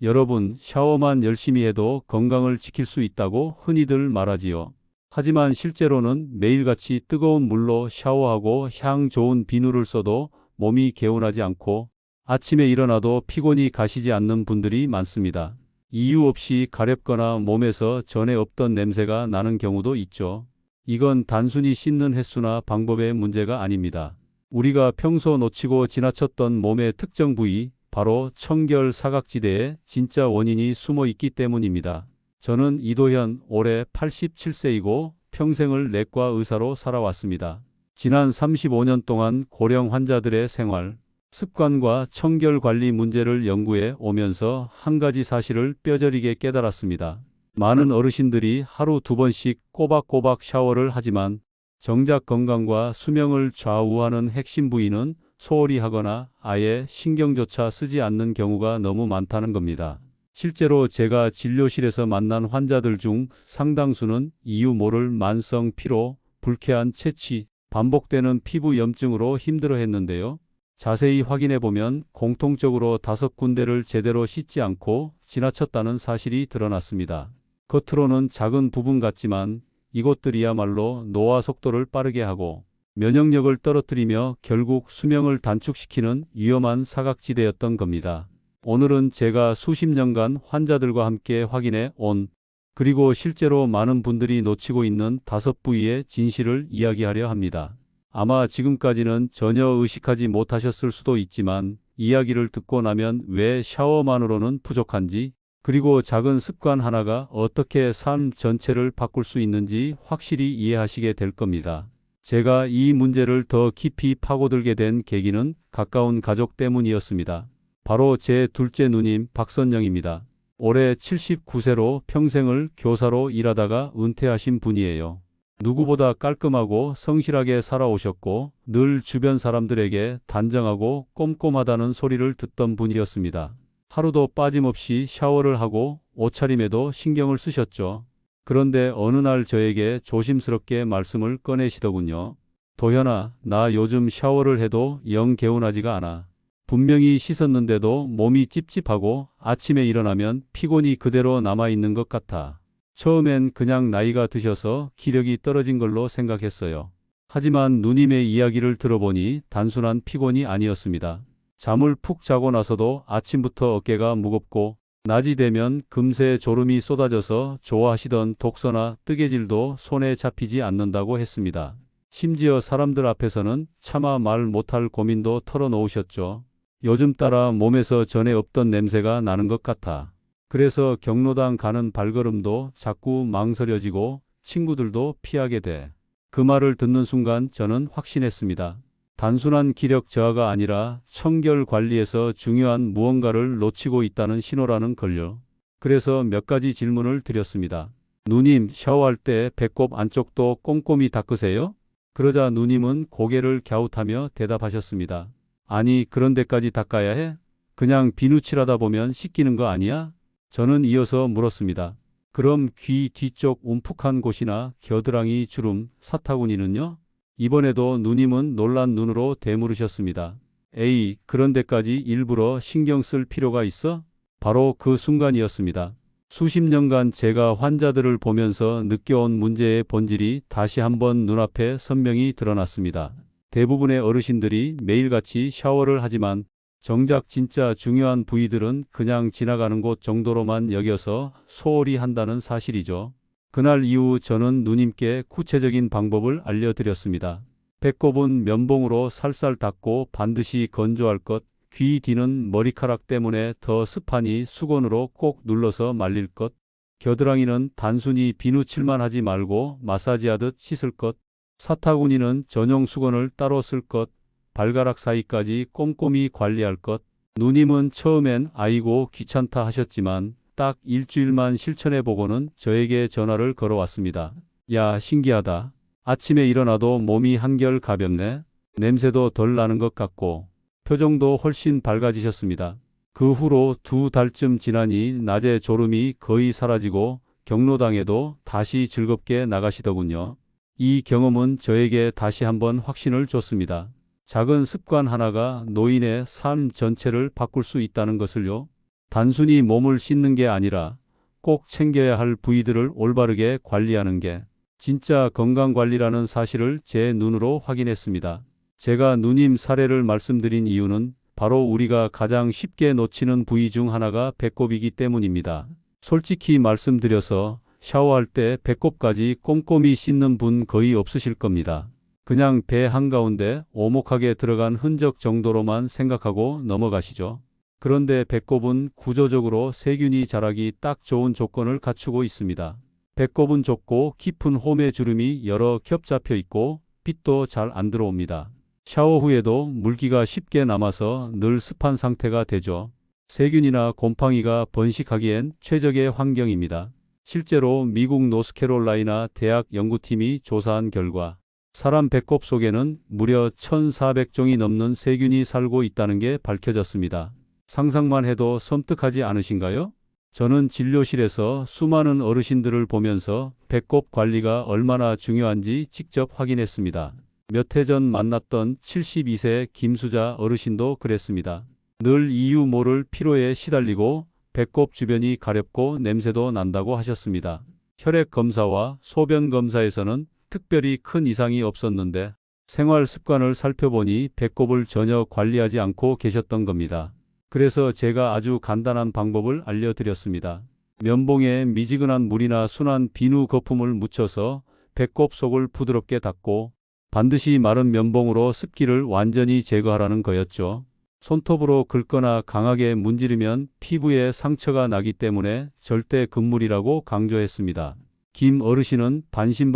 여러분, 샤워만 열심히 해도 건강을 지킬 수 있다고 흔히들 말하지요. 하지만 실제로는 매일같이 뜨거운 물로 샤워하고 향 좋은 비누를 써도 몸이 개운하지 않고 아침에 일어나도 피곤이 가시지 않는 분들이 많습니다. 이유 없이 가렵거나 몸에서 전에 없던 냄새가 나는 경우도 있죠. 이건 단순히 씻는 횟수나 방법의 문제가 아닙니다. 우리가 평소 놓치고 지나쳤던 몸의 특정 부위, 바로 청결 사각지대에 진짜 원인이 숨어 있기 때문입니다. 저는 이도현, 올해 87세이고 평생을 내과 의사로 살아왔습니다. 지난 35년 동안 고령 환자들의 생활, 습관과 청결 관리 문제를 연구해 오면서 한 가지 사실을 뼈저리게 깨달았습니다. 많은 어르신들이 하루 2번씩 꼬박꼬박 샤워를 하지만 정작 건강과 수명을 좌우하는 핵심 부위는 소홀히 하거나 아예 신경조차 쓰지 않는 경우가 너무 많다는 겁니다. 실제로 제가 진료실에서 만난 환자들 중 상당수는 이유 모를 만성 피로, 불쾌한 체취, 반복되는 피부 염증으로 힘들어했는데요. 자세히 확인해 보면 공통적으로 5군데를 제대로 씻지 않고 지나쳤다는 사실이 드러났습니다. 겉으로는 작은 부분 같지만 이곳들이야말로 노화 속도를 빠르게 하고 면역력을 떨어뜨리며 결국 수명을 단축시키는 위험한 사각지대였던 겁니다. 오늘은 제가 수십 년간 환자들과 함께 확인해 온 그리고 실제로 많은 분들이 놓치고 있는 5부위의 진실을 이야기하려 합니다. 아마 지금까지는 전혀 의식하지 못하셨을 수도 있지만 이야기를 듣고 나면 왜 샤워만으로는 부족한지 그리고 작은 습관 하나가 어떻게 삶 전체를 바꿀 수 있는지 확실히 이해하시게 될 겁니다. 제가 이 문제를 더 깊이 파고들게 된 계기는 가까운 가족 때문이었습니다. 바로 제 둘째 누님 박선영입니다. 올해 79세로 평생을 교사로 일하다가 은퇴하신 분이에요. 누구보다 깔끔하고 성실하게 살아오셨고 늘 주변 사람들에게 단정하고 꼼꼼하다는 소리를 듣던 분이었습니다. 하루도 빠짐없이 샤워를 하고 옷차림에도 신경을 쓰셨죠. 그런데 어느 날 저에게 조심스럽게 말씀을 꺼내시더군요. 도현아, 나 요즘 샤워를 해도 영 개운하지가 않아. 분명히 씻었는데도 몸이 찝찝하고 아침에 일어나면 피곤이 그대로 남아있는 것 같아. 처음엔 그냥 나이가 드셔서 기력이 떨어진 걸로 생각했어요. 하지만 누님의 이야기를 들어보니 단순한 피곤이 아니었습니다. 잠을 푹 자고 나서도 아침부터 어깨가 무겁고 낮이 되면 금세 졸음이 쏟아져서 좋아하시던 독서나 뜨개질도 손에 잡히지 않는다고 했습니다. 심지어 사람들 앞에서는 차마 말 못할 고민도 털어놓으셨죠. 요즘 따라 몸에서 전에 없던 냄새가 나는 것 같아. 그래서 경로당 가는 발걸음도 자꾸 망설여지고 친구들도 피하게 돼. 그 말을 듣는 순간 저는 확신했습니다. 단순한 기력 저하가 아니라 청결 관리에서 중요한 무언가를 놓치고 있다는 신호라는 걸요. 그래서 몇 가지 질문을 드렸습니다. 누님, 샤워할 때 배꼽 안쪽도 꼼꼼히 닦으세요? 그러자 누님은 고개를 갸웃하며 대답하셨습니다. 아니, 그런 데까지 닦아야 해? 그냥 비누칠하다 보면 씻기는 거 아니야? 저는 이어서 물었습니다. 그럼 귀 뒤쪽 움푹한 곳이나 겨드랑이 주름, 사타구니는요? 이번에도 누님은 놀란 눈으로 되물으셨습니다. 에이, 그런 데까지 일부러 신경 쓸 필요가 있어? 바로 그 순간이었습니다. 수십 년간 제가 환자들을 보면서 느껴온 문제의 본질이 다시 한번 눈앞에 선명히 드러났습니다. 대부분의 어르신들이 매일같이 샤워를 하지만 정작 진짜 중요한 부위들은 그냥 지나가는 곳 정도로만 여겨서 소홀히 한다는 사실이죠. 그날 이후 저는 누님께 구체적인 방법을 알려드렸습니다. 배꼽은 면봉으로 살살 닦고 반드시 건조할 것, 귀 뒤는 머리카락 때문에 더 습하니 수건으로 꼭 눌러서 말릴 것, 겨드랑이는 단순히 비누칠만 하지 말고 마사지하듯 씻을 것, 사타구니는 전용 수건을 따로 쓸 것, 발가락 사이까지 꼼꼼히 관리할 것. 누님은 처음엔 아이고 귀찮다 하셨지만 딱 일주일만 실천해보고는 저에게 전화를 걸어왔습니다. 야, 신기하다. 아침에 일어나도 몸이 한결 가볍네. 냄새도 덜 나는 것 같고 표정도 훨씬 밝아지셨습니다. 그 후로 2달쯤 지나니 낮에 졸음이 거의 사라지고 경로당에도 다시 즐겁게 나가시더군요. 이 경험은 저에게 다시 한번 확신을 줬습니다. 작은 습관 하나가 노인의 삶 전체를 바꿀 수 있다는 것을요. 단순히 몸을 씻는 게 아니라 꼭 챙겨야 할 부위들을 올바르게 관리하는 게 진짜 건강관리라는 사실을 제 눈으로 확인했습니다. 제가 누님 사례를 말씀드린 이유는 바로 우리가 가장 쉽게 놓치는 부위 중 하나가 배꼽이기 때문입니다. 솔직히 말씀드려서 샤워할 때 배꼽까지 꼼꼼히 씻는 분 거의 없으실 겁니다. 그냥 배 한가운데 오목하게 들어간 흔적 정도로만 생각하고 넘어가시죠. 그런데 배꼽은 구조적으로 세균이 자라기 딱 좋은 조건을 갖추고 있습니다. 배꼽은 좁고 깊은 홈에 주름이 여러 겹 잡혀 있고 빛도 잘 안 들어옵니다. 샤워 후에도 물기가 쉽게 남아서 늘 습한 상태가 되죠. 세균이나 곰팡이가 번식하기엔 최적의 환경입니다. 실제로 미국 노스캐롤라이나 대학 연구팀이 조사한 결과 사람 배꼽 속에는 무려 1,400종이 넘는 세균이 살고 있다는 게 밝혀졌습니다. 상상만 해도 섬뜩하지 않으신가요? 저는 진료실에서 수많은 어르신들을 보면서 배꼽 관리가 얼마나 중요한지 직접 확인했습니다. 몇 해 전 만났던 72세 김수자 어르신도 그랬습니다. 늘 이유 모를 피로에 시달리고 배꼽 주변이 가렵고 냄새도 난다고 하셨습니다. 혈액 검사와 소변 검사에서는 특별히 큰 이상이 없었는데 생활 습관을 살펴보니 배꼽을 전혀 관리하지 않고 계셨던 겁니다. 그래서 제가 아주 간단한 방법을 알려드렸습니다. 면봉에 미지근한 물이나 순한 비누 거품을 묻혀서 배꼽 속을 부드럽게 닦고 반드시 마른 면봉으로 습기를 완전히 제거하라는 거였죠. 손톱으로 긁거나 강하게 문지르면 피부에 상처가 나기 때문에 절대 금물이라고 강조했습니다. 김 어르신은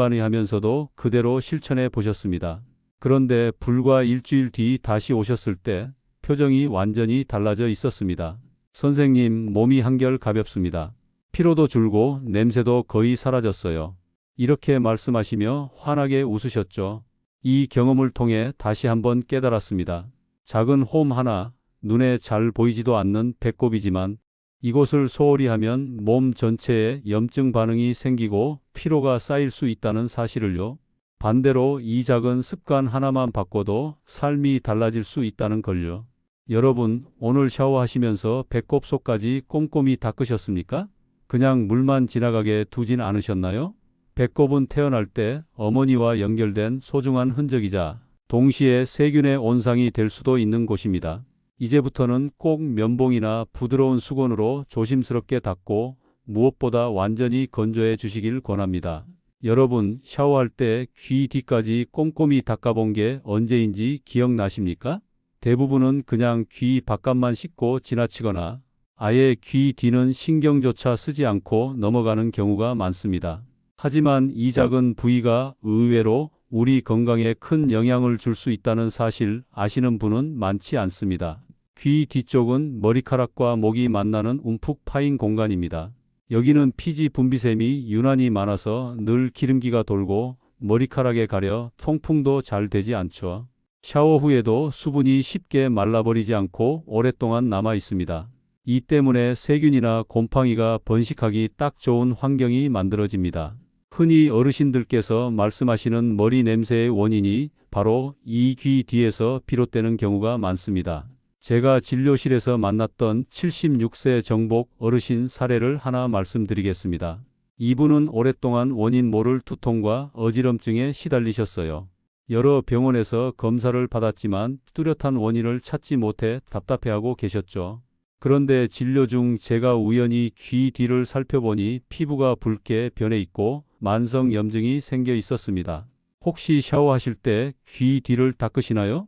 반신반의하면서도 그대로 실천해 보셨습니다. 그런데 불과 일주일 뒤 다시 오셨을 때 표정이 완전히 달라져 있었습니다. 선생님, 몸이 한결 가볍습니다. 피로도 줄고 냄새도 거의 사라졌어요. 이렇게 말씀하시며 환하게 웃으셨죠. 이 경험을 통해 다시 한번 깨달았습니다. 작은 홈 하나, 눈에 잘 보이지도 않는 배꼽이지만 이곳을 소홀히 하면 몸 전체에 염증 반응이 생기고 피로가 쌓일 수 있다는 사실을요. 반대로 이 작은 습관 하나만 바꿔도 삶이 달라질 수 있다는 걸요. 여러분, 오늘 샤워하시면서 배꼽 속까지 꼼꼼히 닦으셨습니까? 그냥 물만 지나가게 두진 않으셨나요? 배꼽은 태어날 때 어머니와 연결된 소중한 흔적이자 동시에 세균의 온상이 될 수도 있는 곳입니다. 이제부터는 꼭 면봉이나 부드러운 수건으로 조심스럽게 닦고 무엇보다 완전히 건조해 주시길 권합니다. 여러분, 샤워할 때 귀 뒤까지 꼼꼼히 닦아본 게 언제인지 기억나십니까? 대부분은 그냥 귀 바깥만 씻고 지나치거나 아예 귀 뒤는 신경조차 쓰지 않고 넘어가는 경우가 많습니다. 하지만 이 작은 부위가 의외로 우리 건강에 큰 영향을 줄 수 있다는 사실 아시는 분은 많지 않습니다. 귀 뒤쪽은 머리카락과 목이 만나는 움푹 파인 공간입니다. 여기는 피지 분비샘이 유난히 많아서 늘 기름기가 돌고 머리카락에 가려 통풍도 잘 되지 않죠. 샤워 후에도 수분이 쉽게 말라버리지 않고 오랫동안 남아 있습니다. 이 때문에 세균이나 곰팡이가 번식하기 딱 좋은 환경이 만들어집니다. 흔히 어르신들께서 말씀하시는 머리 냄새의 원인이 바로 이 귀 뒤에서 비롯되는 경우가 많습니다. 제가 진료실에서 만났던 76세 정복 어르신 사례를 하나 말씀드리겠습니다. 이분은 오랫동안 원인 모를 두통과 어지럼증에 시달리셨어요. 여러 병원에서 검사를 받았지만 뚜렷한 원인을 찾지 못해 답답해하고 계셨죠. 그런데 진료 중 제가 우연히 귀 뒤를 살펴보니 피부가 붉게 변해 있고 만성 염증이 생겨 있었습니다. 혹시 샤워하실 때 귀 뒤를 닦으시나요?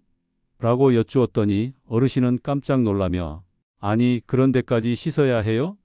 라고 여쭈었더니 어르신은 깜짝 놀라며 아니, 그런 데까지 씻어야 해요?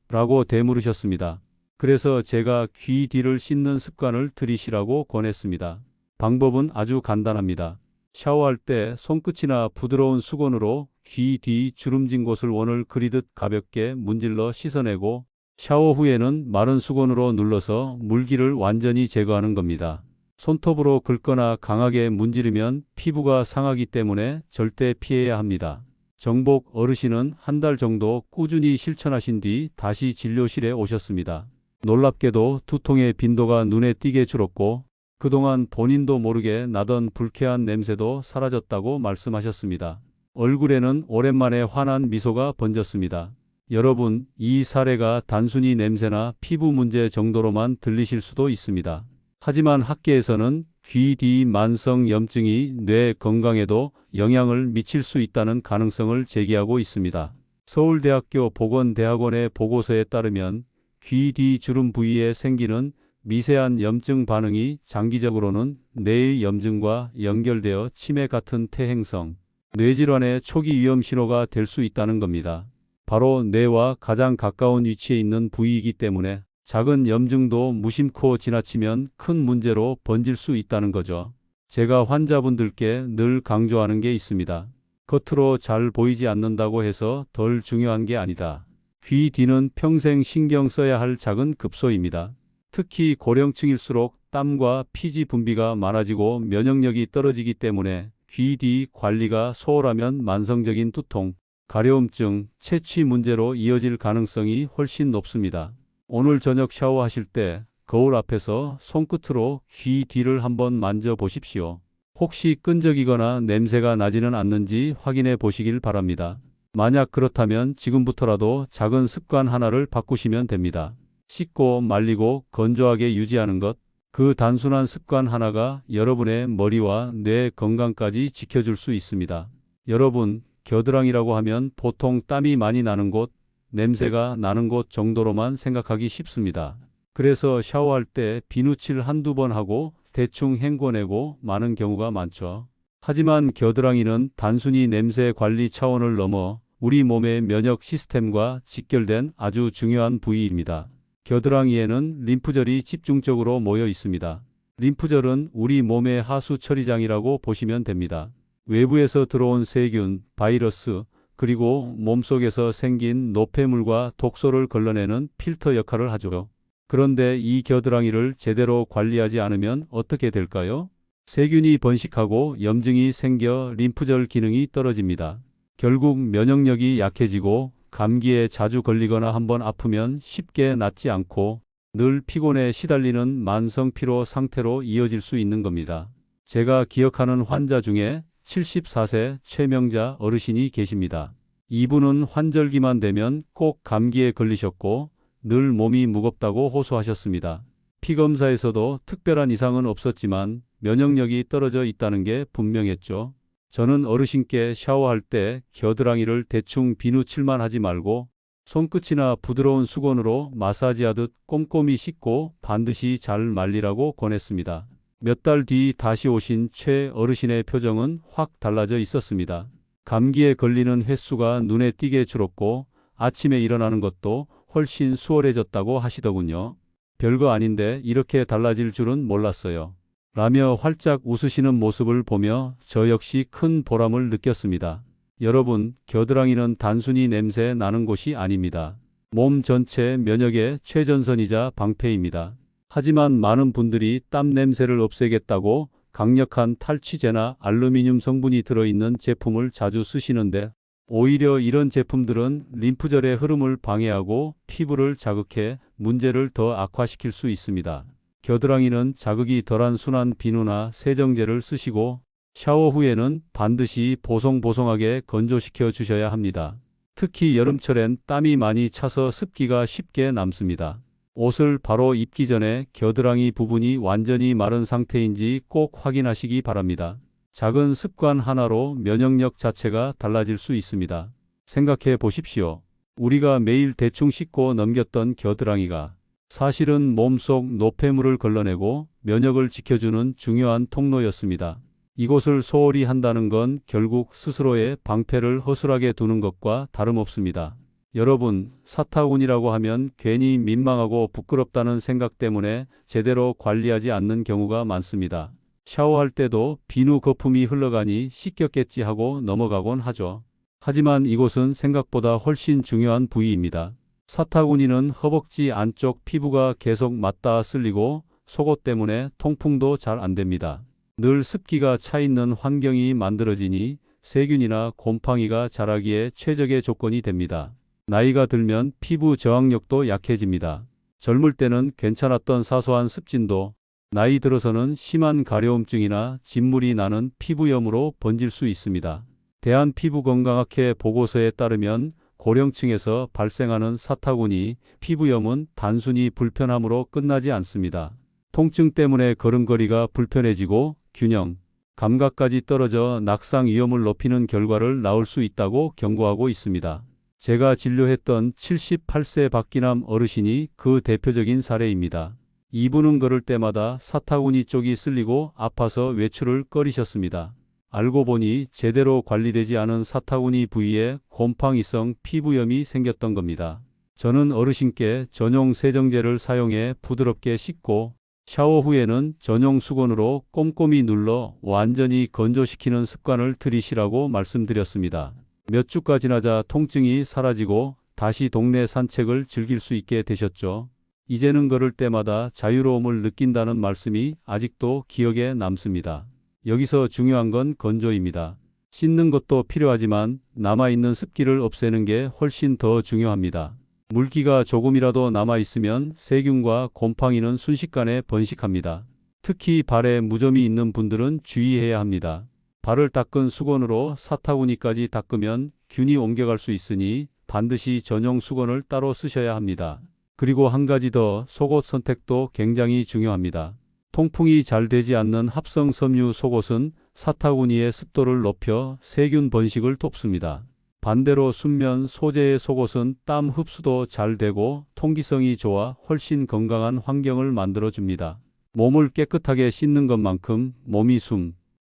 라고 되물으셨습니다. 그래서 제가 귀 뒤를 씻는 습관을 들이시라고 권했습니다. 방법은 아주 간단합니다. 샤워할 때 손끝이나 부드러운 수건으로 귀 뒤 주름진 곳을 원을 그리듯 가볍게 문질러 씻어내고 샤워 후에는 마른 수건으로 눌러서 물기를 완전히 제거하는 겁니다. 손톱으로 긁거나 강하게 문지르면 피부가 상하기 때문에 절대 피해야 합니다. 정복 어르신은 한 달 정도 꾸준히 실천하신 뒤 다시 진료실에 오셨습니다. 놀랍게도 두통의 빈도가 눈에 띄게 줄었고 그동안 본인도 모르게 나던 불쾌한 냄새도 사라졌다고 말씀하셨습니다. 얼굴에는 오랜만에 환한 미소가 번졌습니다. 여러분, 이 사례가 단순히 냄새나 피부 문제 정도로만 들리실 수도 있습니다. 하지만 학계에서는 귀 뒤 만성 염증이 뇌 건강에도 영향을 미칠 수 있다는 가능성을 제기하고 있습니다. 서울대학교 보건대학원의 보고서에 따르면 귀 뒤 주름 부위에 생기는 미세한 염증 반응이 장기적으로는 뇌의 염증과 연결되어 치매 같은 퇴행성 뇌질환의 초기 위험 신호가 될 수 있다는 겁니다. 바로 뇌와 가장 가까운 위치에 있는 부위이기 때문에 작은 염증도 무심코 지나치면 큰 문제로 번질 수 있다는 거죠. 제가 환자분들께 늘 강조하는 게 있습니다. 겉으로 잘 보이지 않는다고 해서 덜 중요한 게 아니다. 귀 뒤는 평생 신경 써야 할 작은 급소입니다. 특히 고령층일수록 땀과 피지 분비가 많아지고 면역력이 떨어지기 때문에 귀 뒤 관리가 소홀하면 만성적인 두통, 가려움증, 채취 문제로 이어질 가능성이 훨씬 높습니다. 오늘 저녁 샤워하실 때 거울 앞에서 손끝으로 귀 뒤를 한번 만져보십시오. 혹시 끈적이거나 냄새가 나지는 않는지 확인해 보시길 바랍니다. 만약 그렇다면 지금부터라도 작은 습관 하나를 바꾸시면 됩니다. 씻고 말리고 건조하게 유지하는 것. 그 단순한 습관 하나가 여러분의 머리와 뇌 건강까지 지켜줄 수 있습니다. 여러분, 겨드랑이라고 하면 보통 땀이 많이 나는 곳, 냄새가 나는 곳 정도로만 생각하기 쉽습니다. 그래서 샤워할 때 비누칠 한두 번 하고 대충 헹궈내고 마는 경우가 많죠. 하지만 겨드랑이는 단순히 냄새 관리 차원을 넘어 우리 몸의 면역 시스템과 직결된 아주 중요한 부위입니다. 겨드랑이에는 림프절이 집중적으로 모여 있습니다. 림프절은 우리 몸의 하수 처리장이라고 보시면 됩니다. 외부에서 들어온 세균, 바이러스, 그리고 몸속에서 생긴 노폐물과 독소를 걸러내는 필터 역할을 하죠. 그런데 이 겨드랑이를 제대로 관리하지 않으면 어떻게 될까요? 세균이 번식하고 염증이 생겨 림프절 기능이 떨어집니다. 결국 면역력이 약해지고 감기에 자주 걸리거나 한번 아프면 쉽게 낫지 않고 늘 피곤에 시달리는 만성 피로 상태로 이어질 수 있는 겁니다. 제가 기억하는 환자 중에 74세 최명자 어르신이 계십니다. 이분은 환절기만 되면 꼭 감기에 걸리셨고 늘 몸이 무겁다고 호소하셨습니다. 피검사에서도 특별한 이상은 없었지만 면역력이 떨어져 있다는 게 분명했죠. 저는 어르신께 샤워할 때 겨드랑이를 대충 비누칠만 하지 말고 손끝이나 부드러운 수건으로 마사지하듯 꼼꼼히 씻고 반드시 잘 말리라고 권했습니다. 몇 달 뒤 다시 오신 최 어르신의 표정은 확 달라져 있었습니다. 감기에 걸리는 횟수가 눈에 띄게 줄었고 아침에 일어나는 것도 훨씬 수월해졌다고 하시더군요. 별거 아닌데 이렇게 달라질 줄은 몰랐어요. 라며 활짝 웃으시는 모습을 보며 저 역시 큰 보람을 느꼈습니다. 여러분, 겨드랑이는 단순히 냄새 나는 곳이 아닙니다. 몸 전체 면역의 최전선이자 방패입니다. 하지만 많은 분들이 땀 냄새를 없애겠다고 강력한 탈취제나 알루미늄 성분이 들어있는 제품을 자주 쓰시는데 오히려 이런 제품들은 림프절의 흐름을 방해하고 피부를 자극해 문제를 더 악화시킬 수 있습니다. 겨드랑이는 자극이 덜한 순한 비누나 세정제를 쓰시고 샤워 후에는 반드시 보송보송하게 건조시켜 주셔야 합니다. 특히 여름철엔 땀이 많이 차서 습기가 쉽게 남습니다. 옷을 바로 입기 전에 겨드랑이 부분이 완전히 마른 상태인지 꼭 확인하시기 바랍니다. 작은 습관 하나로 면역력 자체가 달라질 수 있습니다. 생각해 보십시오. 우리가 매일 대충 씻고 넘겼던 겨드랑이가 사실은 몸속 노폐물을 걸러내고 면역을 지켜주는 중요한 통로였습니다. 이곳을 소홀히 한다는 건 결국 스스로의 방패를 허술하게 두는 것과 다름없습니다. 여러분, 사타구니라고 하면 괜히 민망하고 부끄럽다는 생각 때문에 제대로 관리하지 않는 경우가 많습니다. 샤워할 때도 비누 거품이 흘러가니 씻겼겠지 하고 넘어가곤 하죠. 하지만 이곳은 생각보다 훨씬 중요한 부위입니다. 사타구니는 허벅지 안쪽 피부가 계속 맞닿아 쓸리고 속옷 때문에 통풍도 잘 안 됩니다. 늘 습기가 차 있는 환경이 만들어지니 세균이나 곰팡이가 자라기에 최적의 조건이 됩니다. 나이가 들면 피부 저항력도 약해집니다. 젊을 때는 괜찮았던 사소한 습진도 나이 들어서는 심한 가려움증이나 진물이 나는 피부염으로 번질 수 있습니다. 대한피부건강학회 보고서에 따르면 고령층에서 발생하는 사타구니, 피부염은 단순히 불편함으로 끝나지 않습니다. 통증 때문에 걸음걸이가 불편해지고 균형, 감각까지 떨어져 낙상 위험을 높이는 결과를 낳을 수 있다고 경고하고 있습니다. 제가 진료했던 78세 박기남 어르신이 그 대표적인 사례입니다. 이분은 걸을 때마다 사타구니 쪽이 쓸리고 아파서 외출을 꺼리셨습니다. 알고 보니 제대로 관리되지 않은 사타구니 부위에 곰팡이성 피부염이 생겼던 겁니다. 저는 어르신께 전용 세정제를 사용해 부드럽게 씻고 샤워 후에는 전용 수건으로 꼼꼼히 눌러 완전히 건조시키는 습관을 들이시라고 말씀드렸습니다. 몇 주가 지나자 통증이 사라지고 다시 동네 산책을 즐길 수 있게 되셨죠. 이제는 걸을 때마다 자유로움을 느낀다는 말씀이 아직도 기억에 남습니다. 여기서 중요한 건 건조입니다. 씻는 것도 필요하지만 남아있는 습기를 없애는 게 훨씬 더 중요합니다. 물기가 조금이라도 남아있으면 세균과 곰팡이는 순식간에 번식합니다. 특히 발에 무좀이 있는 분들은 주의해야 합니다. 발을 닦은 수건으로 사타구니까지 닦으면 균이 옮겨갈 수 있으니 반드시 전용 수건을 따로 쓰셔야 합니다. 그리고 한 가지 더, 속옷 선택도 굉장히 중요합니다. 통풍이 잘 되지 않는 합성 섬유 속옷은 사타구니의 습도를 높여 세균 번식을 돕습니다. 반대로 순면 소재의 속옷은 땀 흡수도 잘 되고 통기성이 좋아 훨씬 건강한 환경을 만들어줍니다. 몸을 깨끗하게 씻는 것만큼 몸이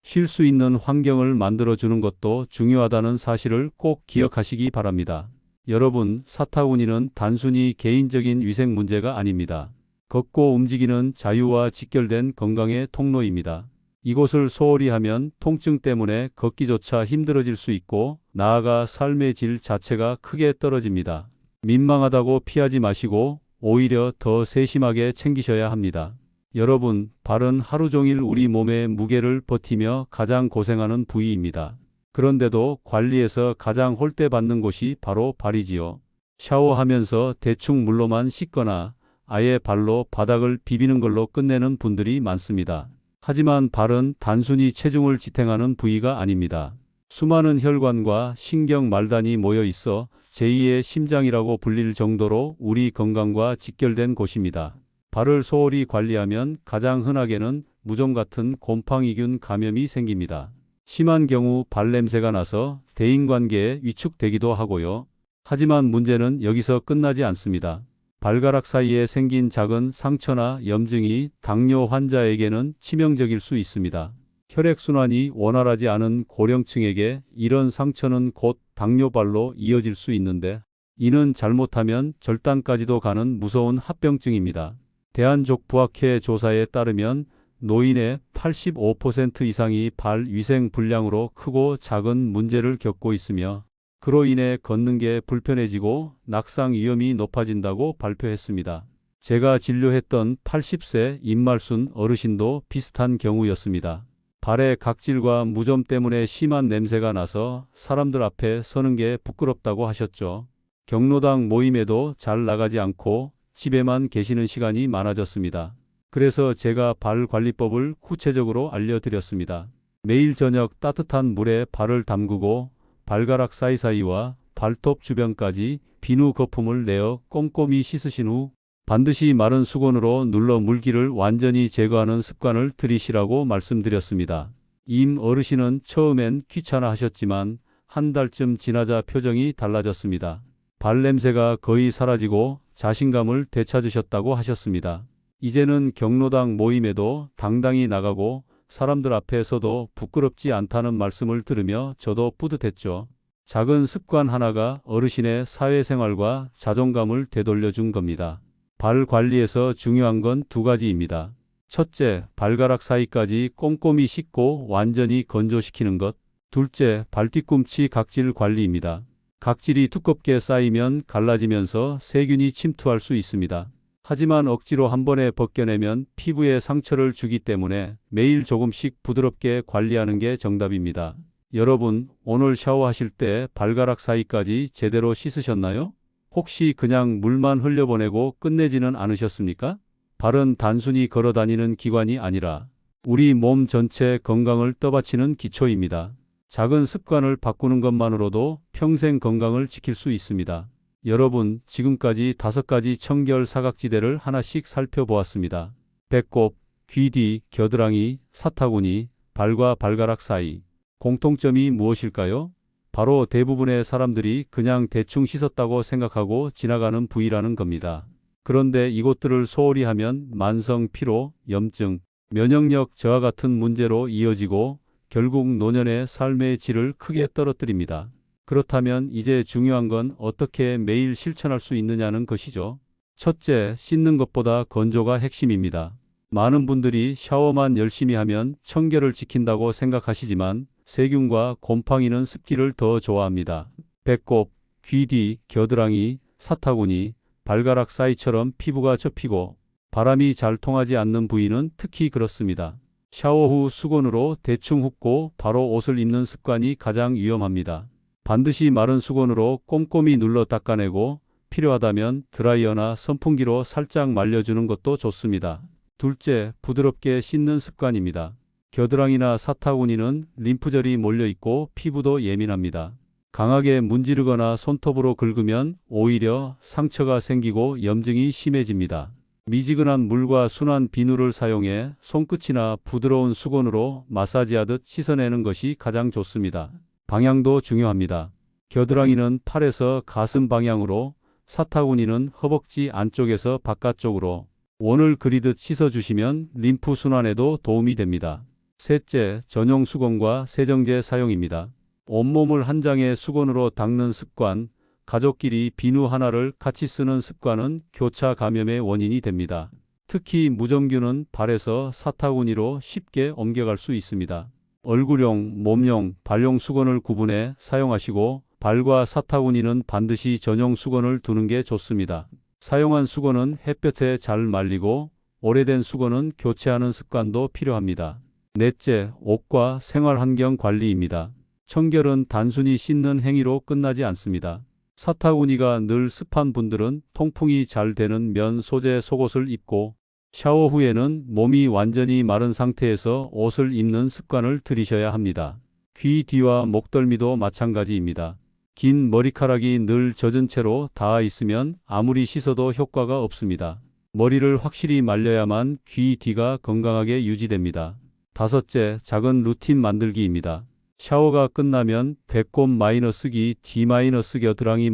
쉴 수 있는 환경을 만들어주는 것도 중요하다는 사실을 꼭 기억하시기 바랍니다. 여러분, 사타구니는 단순히 개인적인 위생 문제가 아닙니다. 걷고 움직이는 자유와 직결된 건강의 통로입니다. 이곳을 소홀히 하면 통증 때문에 걷기조차 힘들어질 수 있고 나아가 삶의 질 자체가 크게 떨어집니다. 민망하다고 피하지 마시고 오히려 더 세심하게 챙기셔야 합니다. 여러분, 발은 하루 종일 우리 몸의 무게를 버티며 가장 고생하는 부위입니다. 그런데도 관리에서 가장 홀대받는 곳이 바로 발이지요. 샤워하면서 대충 물로만 씻거나 아예 발로 바닥을 비비는 걸로 끝내는 분들이 많습니다. 하지만 발은 단순히 체중을 지탱하는 부위가 아닙니다. 수많은 혈관과 신경 말단이 모여 있어 제2의 심장이라고 불릴 정도로 우리 건강과 직결된 곳입니다. 발을 소홀히 관리하면 가장 흔하게는 무좀 같은 곰팡이균 감염이 생깁니다. 심한 경우 발냄새가 나서 대인관계에 위축되기도 하고요. 하지만 문제는 여기서 끝나지 않습니다. 발가락 사이에 생긴 작은 상처나 염증이 당뇨 환자에게는 치명적일 수 있습니다. 혈액순환이 원활하지 않은 고령층에게 이런 상처는 곧 당뇨발로 이어질 수 있는데 이는 잘못하면 절단까지도 가는 무서운 합병증입니다. 대한족부학회 조사에 따르면 노인의 85% 이상이 발 위생 불량으로 크고 작은 문제를 겪고 있으며 그로 인해 걷는 게 불편해지고 낙상 위험이 높아진다고 발표했습니다. 제가 진료했던 80세 임말순 어르신도 비슷한 경우였습니다. 발의 각질과 무좀 때문에 심한 냄새가 나서 사람들 앞에 서는 게 부끄럽다고 하셨죠. 경로당 모임에도 잘 나가지 않고 집에만 계시는 시간이 많아졌습니다. 그래서 제가 발 관리법을 구체적으로 알려드렸습니다. 매일 저녁 따뜻한 물에 발을 담그고 발가락 사이사이와 발톱 주변까지 비누 거품을 내어 꼼꼼히 씻으신 후 반드시 마른 수건으로 눌러 물기를 완전히 제거하는 습관을 들이시라고 말씀드렸습니다. 임 어르신은 처음엔 귀찮아 하셨지만 한 달쯤 지나자 표정이 달라졌습니다. 발냄새가 거의 사라지고 자신감을 되찾으셨다고 하셨습니다. 이제는 경로당 모임에도 당당히 나가고 사람들 앞에서도 부끄럽지 않다는 말씀을 들으며 저도 뿌듯했죠. 작은 습관 하나가 어르신의 사회생활과 자존감을 되돌려준 겁니다. 발 관리에서 중요한 건 두 가지입니다. 첫째, 발가락 사이까지 꼼꼼히 씻고 완전히 건조시키는 것. 둘째, 발뒤꿈치 각질 관리입니다. 각질이 두껍게 쌓이면 갈라지면서 세균이 침투할 수 있습니다. 하지만 억지로 한 번에 벗겨내면 피부에 상처를 주기 때문에 매일 조금씩 부드럽게 관리하는 게 정답입니다. 여러분, 오늘 샤워하실 때 발가락 사이까지 제대로 씻으셨나요? 혹시 그냥 물만 흘려보내고 끝내지는 않으셨습니까? 발은 단순히 걸어다니는 기관이 아니라 우리 몸 전체 건강을 떠받치는 기초입니다. 작은 습관을 바꾸는 것만으로도 평생 건강을 지킬 수 있습니다. 여러분, 지금까지 5가지 청결 사각지대를 하나씩 살펴보았습니다. 배꼽, 귀 뒤, 겨드랑이, 사타구니, 발과 발가락 사이. 공통점이 무엇일까요? 바로 대부분의 사람들이 그냥 대충 씻었다고 생각하고 지나가는 부위라는 겁니다. 그런데 이곳들을 소홀히 하면 만성 피로, 염증, 면역력 저하 같은 문제로 이어지고 결국 노년의 삶의 질을 크게 떨어뜨립니다. 그렇다면 이제 중요한 건 어떻게 매일 실천할 수 있느냐는 것이죠. 첫째, 씻는 것보다 건조가 핵심입니다. 많은 분들이 샤워만 열심히 하면 청결을 지킨다고 생각하시지만 세균과 곰팡이는 습기를 더 좋아합니다. 배꼽, 귀 뒤, 겨드랑이, 사타구니, 발가락 사이처럼 피부가 접히고 바람이 잘 통하지 않는 부위는 특히 그렇습니다. 샤워 후 수건으로 대충 훑고 바로 옷을 입는 습관이 가장 위험합니다. 반드시 마른 수건으로 꼼꼼히 눌러 닦아내고 필요하다면 드라이어나 선풍기로 살짝 말려주는 것도 좋습니다. 둘째, 부드럽게 씻는 습관입니다. 겨드랑이나 사타구니는 림프절이 몰려있고 피부도 예민합니다. 강하게 문지르거나 손톱으로 긁으면 오히려 상처가 생기고 염증이 심해집니다. 미지근한 물과 순한 비누를 사용해 손끝이나 부드러운 수건으로 마사지하듯 씻어내는 것이 가장 좋습니다. 방향도 중요합니다. 겨드랑이는 팔에서 가슴 방향으로, 사타구니는 허벅지 안쪽에서 바깥쪽으로 원을 그리듯 씻어주시면 림프 순환에도 도움이 됩니다. 셋째, 전용 수건과 세정제 사용입니다. 온몸을 한 장의 수건으로 닦는 습관, 가족끼리 비누 하나를 같이 쓰는 습관은 교차 감염의 원인이 됩니다. 특히 무좀균은 발에서 사타구니로 쉽게 옮겨갈 수 있습니다. 얼굴용, 몸용, 발용 수건을 구분해 사용하시고 발과 사타구니는 반드시 전용 수건을 두는 게 좋습니다. 사용한 수건은 햇볕에 잘 말리고 오래된 수건은 교체하는 습관도 필요합니다. 넷째, 옷과 생활환경 관리입니다. 청결은 단순히 씻는 행위로 끝나지 않습니다. 사타구니가 늘 습한 분들은 통풍이 잘 되는 면 소재 속옷을 입고 샤워 후에는 몸이 완전히 마른 상태에서 옷을 입는 습관을 들이셔야 합니다. 귀 뒤와 목덜미도 마찬가지입니다. 긴 머리카락이 늘 젖은 채로 닿아 있으면 아무리 씻어도 효과가 없습니다. 머리를 확실히 말려야만 귀 뒤가 건강하게 유지됩니다. 다섯째, 작은 루틴 만들기입니다. 샤워가 끝나면 배꼽 -귀, 뒤 겨드랑이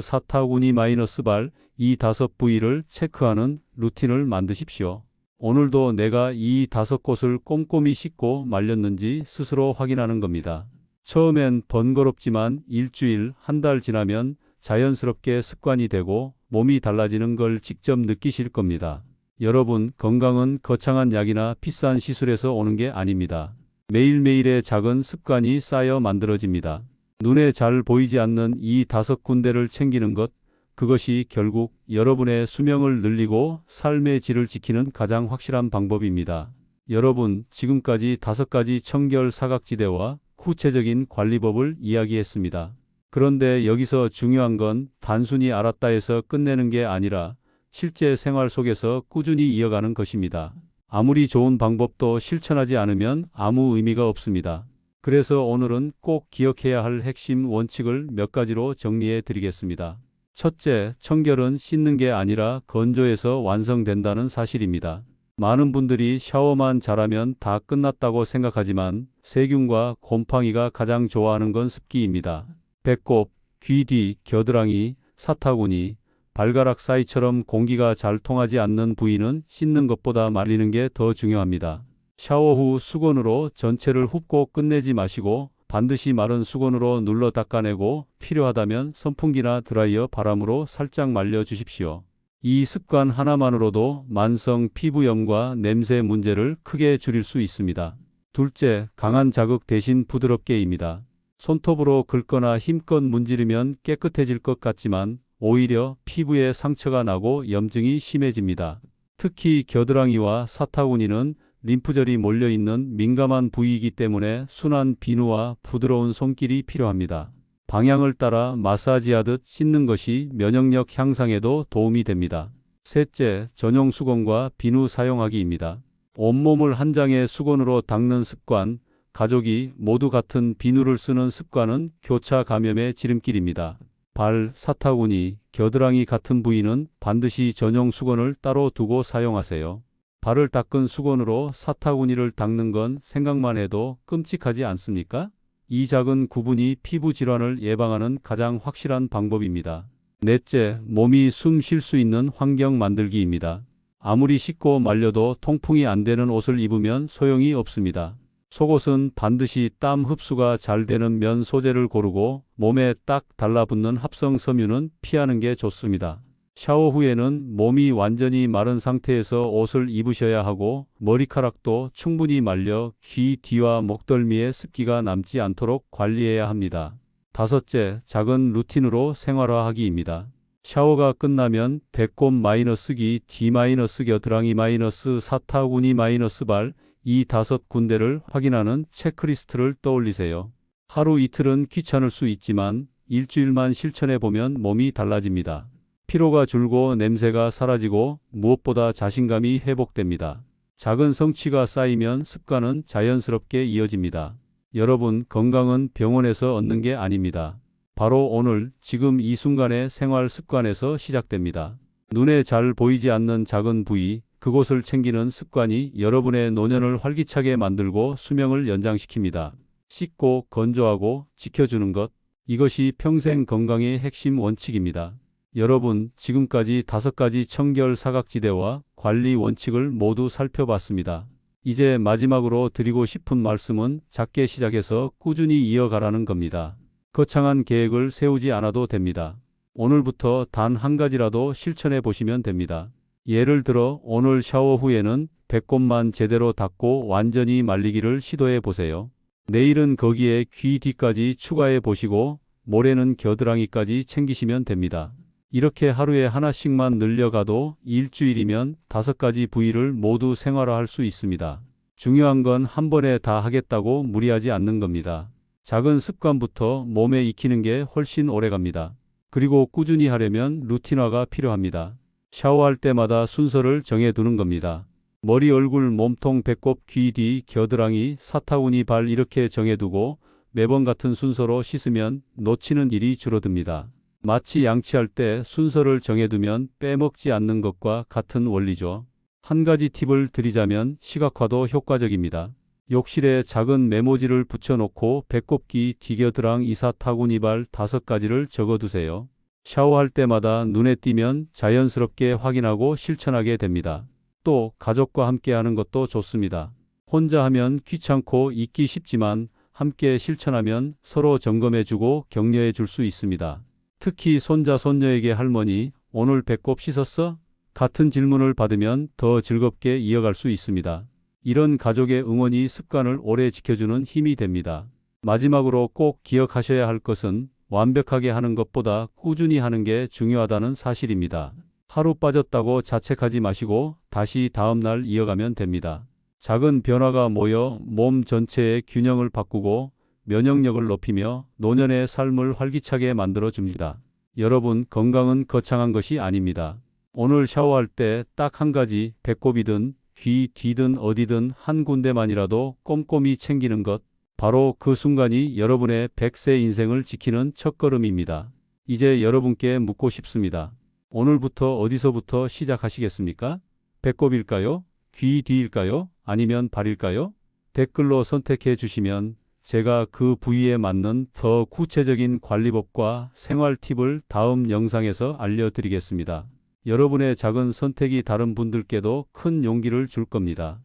사타구니 발, 이 5부위를 체크하는 루틴을 만드십시오. 오늘도 내가 이 5곳을 꼼꼼히 씻고 말렸는지 스스로 확인하는 겁니다. 처음엔 번거롭지만 일주일, 한 달 지나면 자연스럽게 습관이 되고 몸이 달라지는 걸 직접 느끼실 겁니다. 여러분, 건강은 거창한 약이나 비싼 시술에서 오는 게 아닙니다. 매일매일의 작은 습관이 쌓여 만들어집니다. 눈에 잘 보이지 않는 이 5군데를 챙기는 것, 그것이 결국 여러분의 수명을 늘리고 삶의 질을 지키는 가장 확실한 방법입니다. 여러분, 지금까지 5가지 청결 사각지대와 구체적인 관리법을 이야기했습니다. 그런데 여기서 중요한 건 단순히 알았다 해서 끝내는 게 아니라 실제 생활 속에서 꾸준히 이어가는 것입니다. 아무리 좋은 방법도 실천하지 않으면 아무 의미가 없습니다. 그래서 오늘은 꼭 기억해야 할 핵심 원칙을 몇 가지로 정리해 드리겠습니다. 첫째, 청결은 씻는 게 아니라 건조해서 완성된다는 사실입니다. 많은 분들이 샤워만 잘하면 다 끝났다고 생각하지만 세균과 곰팡이가 가장 좋아하는 건 습기입니다. 배꼽, 귀 뒤, 겨드랑이, 사타구니, 발가락 사이처럼 공기가 잘 통하지 않는 부위는 씻는 것보다 말리는 게 더 중요합니다. 샤워 후 수건으로 전체를 훑고 끝내지 마시고 반드시 마른 수건으로 눌러 닦아내고 필요하다면 선풍기나 드라이어 바람으로 살짝 말려 주십시오. 이 습관 하나만으로도 만성 피부염과 냄새 문제를 크게 줄일 수 있습니다. 둘째, 강한 자극 대신 부드럽게입니다. 손톱으로 긁거나 힘껏 문지르면 깨끗해질 것 같지만 오히려 피부에 상처가 나고 염증이 심해집니다. 특히 겨드랑이와 사타구니는 림프절이 몰려있는 민감한 부위이기 때문에 순한 비누와 부드러운 손길이 필요합니다. 방향을 따라 마사지하듯 씻는 것이 면역력 향상에도 도움이 됩니다. 셋째, 전용 수건과 비누 사용하기입니다. 온몸을 한 장의 수건으로 닦는 습관, 가족이 모두 같은 비누를 쓰는 습관은 교차 감염의 지름길입니다. 발, 사타구니, 겨드랑이 같은 부위는 반드시 전용 수건을 따로 두고 사용하세요. 발을 닦은 수건으로 사타구니를 닦는 건 생각만 해도 끔찍하지 않습니까? 이 작은 구분이 피부 질환을 예방하는 가장 확실한 방법입니다. 넷째, 몸이 숨 쉴 수 있는 환경 만들기입니다. 아무리 씻고 말려도 통풍이 안 되는 옷을 입으면 소용이 없습니다. 속옷은 반드시 땀 흡수가 잘 되는 면 소재를 고르고 몸에 딱 달라붙는 합성 섬유는 피하는 게 좋습니다. 샤워 후에는 몸이 완전히 마른 상태에서 옷을 입으셔야 하고 머리카락도 충분히 말려 귀 뒤와 목덜미에 습기가 남지 않도록 관리해야 합니다. 다섯째, 작은 루틴으로 생활화하기입니다. 샤워가 끝나면 배꼽 -기, 뒤 겨드랑이 사타구니 발, 이 5군데를 확인하는 체크리스트를 떠올리세요. 하루 이틀은 귀찮을 수 있지만 일주일만 실천해 보면 몸이 달라집니다. 피로가 줄고 냄새가 사라지고 무엇보다 자신감이 회복됩니다. 작은 성취가 쌓이면 습관은 자연스럽게 이어집니다. 여러분, 건강은 병원에서 얻는 게 아닙니다. 바로 오늘, 지금 이 순간의 생활 습관에서 시작됩니다. 눈에 잘 보이지 않는 작은 부위, 그곳을 챙기는 습관이 여러분의 노년을 활기차게 만들고 수명을 연장시킵니다. 씻고 건조하고 지켜주는 것, 이것이 평생 건강의 핵심 원칙입니다. 여러분, 지금까지 5가지 청결 사각지대와 관리 원칙을 모두 살펴봤습니다. 이제 마지막으로 드리고 싶은 말씀은 작게 시작해서 꾸준히 이어가라는 겁니다. 거창한 계획을 세우지 않아도 됩니다. 오늘부터 단 한 가지라도 실천해 보시면 됩니다. 예를 들어 오늘 샤워 후에는 배꼽만 제대로 닦고 완전히 말리기를 시도해 보세요. 내일은 거기에 귀 뒤까지 추가해 보시고 모레는 겨드랑이까지 챙기시면 됩니다. 이렇게 하루에 하나씩만 늘려가도 일주일이면 5가지 부위를 모두 생활화할 수 있습니다. 중요한 건 한 번에 다 하겠다고 무리하지 않는 겁니다. 작은 습관부터 몸에 익히는 게 훨씬 오래갑니다. 그리고 꾸준히 하려면 루틴화가 필요합니다. 샤워할 때마다 순서를 정해두는 겁니다. 머리, 얼굴, 몸통, 배꼽, 귀 뒤, 겨드랑이, 사타구니 발 이렇게 정해두고 매번 같은 순서로 씻으면 놓치는 일이 줄어듭니다. 마치 양치할 때 순서를 정해두면 빼먹지 않는 것과 같은 원리죠. 한 가지 팁을 드리자면 시각화도 효과적입니다. 욕실에 작은 메모지를 붙여놓고 배꼽기, 뒤겨드랑, 사타구니 발 5가지를 적어두세요. 샤워할 때마다 눈에 띄면 자연스럽게 확인하고 실천하게 됩니다. 또 가족과 함께 하는 것도 좋습니다. 혼자 하면 귀찮고 잊기 쉽지만 함께 실천하면 서로 점검해주고 격려해 줄 수 있습니다. 특히 손자, 손녀에게 할머니, 오늘 배꼽 씻었어? 같은 질문을 받으면 더 즐겁게 이어갈 수 있습니다. 이런 가족의 응원이 습관을 오래 지켜주는 힘이 됩니다. 마지막으로 꼭 기억하셔야 할 것은 완벽하게 하는 것보다 꾸준히 하는 게 중요하다는 사실입니다. 하루 빠졌다고 자책하지 마시고 다시 다음날 이어가면 됩니다. 작은 변화가 모여 몸 전체의 균형을 바꾸고 면역력을 높이며 노년의 삶을 활기차게 만들어줍니다. 여러분, 건강은 거창한 것이 아닙니다. 오늘 샤워할 때 딱 한 가지, 배꼽이든 귀 뒤든 어디든 한 군데만이라도 꼼꼼히 챙기는 것, 바로 그 순간이 여러분의 100세 인생을 지키는 첫걸음입니다. 이제 여러분께 묻고 싶습니다. 오늘부터 어디서부터 시작하시겠습니까? 배꼽일까요? 귀 뒤일까요? 아니면 발일까요? 댓글로 선택해 주시면 제가 그 부위에 맞는 더 구체적인 관리법과 생활 팁을 다음 영상에서 알려드리겠습니다. 여러분의 작은 선택이 다른 분들께도 큰 용기를 줄 겁니다.